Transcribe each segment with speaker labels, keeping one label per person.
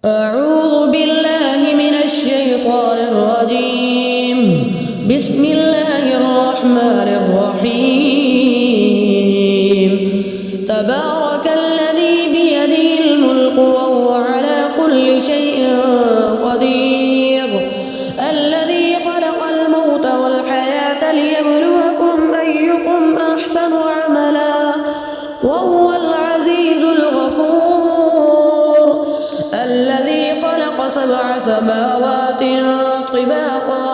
Speaker 1: أعوذ بالله من الشيطان الرجيم. بسم الله الرحمن الرحيم. تبارك الذي بيده الملك وهو على كل شيء قدير. الذي خلق الموت والحياة ليبلوكم أيكم أحسن عملا وهو العزيز الغفور. الذي خلق 7 سماوات طباقا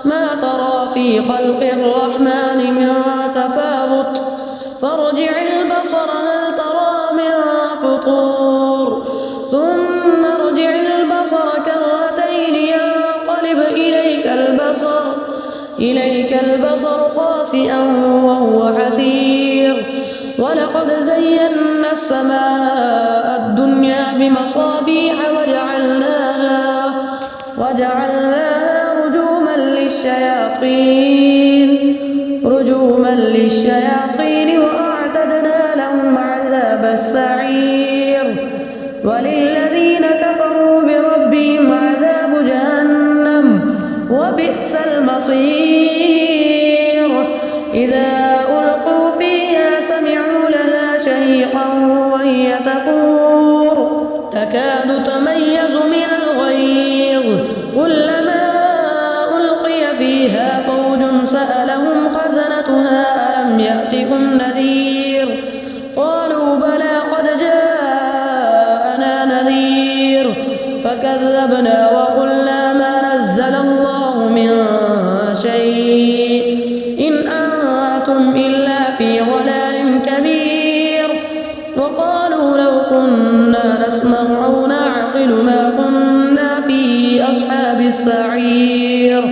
Speaker 1: ما ترى في خلق الرحمن من تفاوت فارجع البصر هل ترى من فطور ثم ارجع البصر كرتين ينقلب إليك البصر خاسئا وهو حسير. ولقد زينا السماء الدنيا بمصابيح وجعلناها رجوما للشياطين وأعتدنا لهم عذاب السعير. وللذين كفروا بربهم عذاب جهنم وبئس المصير. إذا ألقوا فيها سمعوا لها شهيقا وهي تفور تكاد تميز من الغيظ. كلما ألقي فيها فوج سألهم خزنتها ألم يأتكم نذير قالوا بلى قد جاءنا نذير فكذبنا وقلنا ما نزل الله من شيء إن أنتم إلا في ضلال كبير. وقالوا لو كنا نسمع أو نعقل ما كنا في أصحاب السعير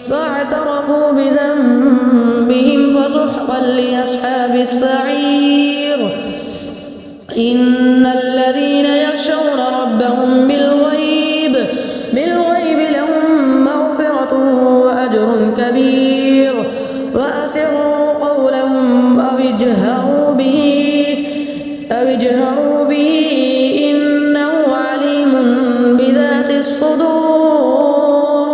Speaker 1: فاعترفوا بذنبهم فسحقا لأصحاب السعير. إن الذين يخشون ربهم بالغيب لهم مغفرة وأجر كبير. وأسروا قولهم أو اجهروا به إنه عليم بذات الصدور.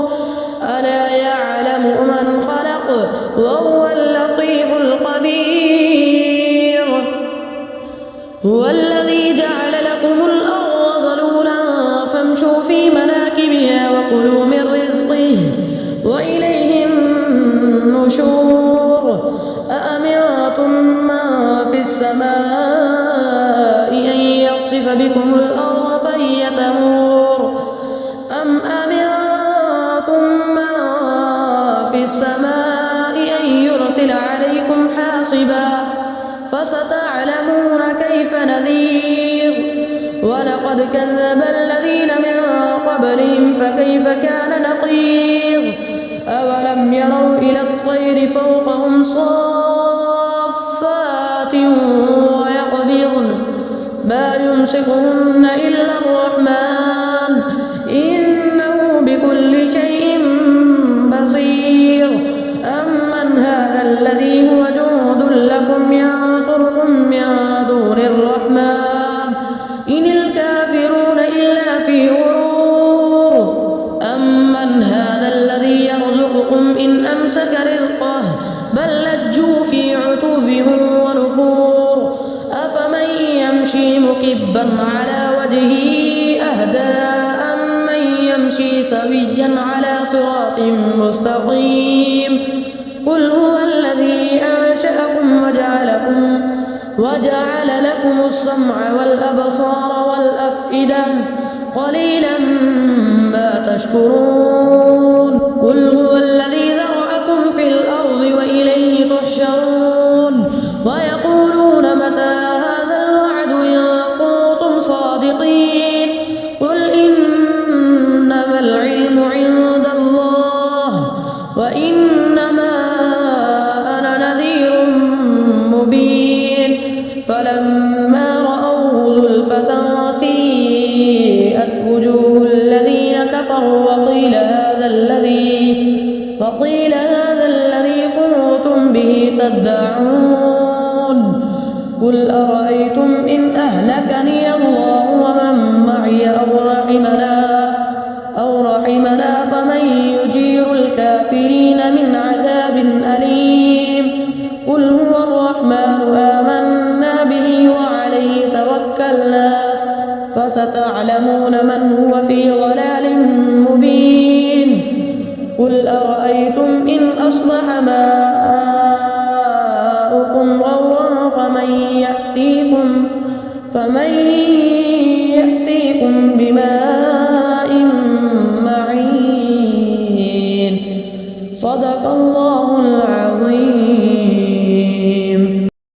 Speaker 1: ألا يعلم من خلق وهو اللطيف الخبير. هو الذي جعل لكم الأرض ذلولا فامشوا في مناكبها وكلوا من رزقه وإليه النشور. أأمنتم من في السماء أن يخسف بكم الأرض فهي تمور أم أمنتم من في السماء أن يرسل عليكم حاصبا فستعلمون كيف نذير. ولقد كذب الذين من قبلهم فكيف كان نقير. أولم يروا إلى الطير فوقهم صافات ويقبضن ما يمسكهن إلا الرحمن إنه بكل شيء بصير. أمن هذا الذي هو جند لكم ينصركم من دون الرحمن إن الكافرون إلا في غرور. أمن هذا الذي يرزقكم إن أمسك رزقه بل لجوا في عتو ونفور. أفمن يمشي مكبا على وجهه أهدى أمن يمشي سويا على صراط مستقيم. قل هو الذي أنشأكم وجعل لكم السمع والأبصار والأفئدة قليلا ما تشكرون. قل هو الذي ذرأكم في الأرض وإليه تحشرون. ويقولون متى هذا الوعد إن كنتم صادقين. قل إنما العلم عند الله وإنما أنا نذير مبين. فلما رأوه زلفة سيئت وجوه الذين كفروا وقيل هذا الذي كنتم به تدعون. قل أرأيتم إن أهلكني الله ومن معي أو رحمنا فمن يجير الكافرين من عذاب أليم قل هو الرحمن آمنا به وعليه توكلنا فستعلمون من هو في ضلال مبين قل أرأيتم إن أصبح ماؤكم غورا فمن يأتيكم بماء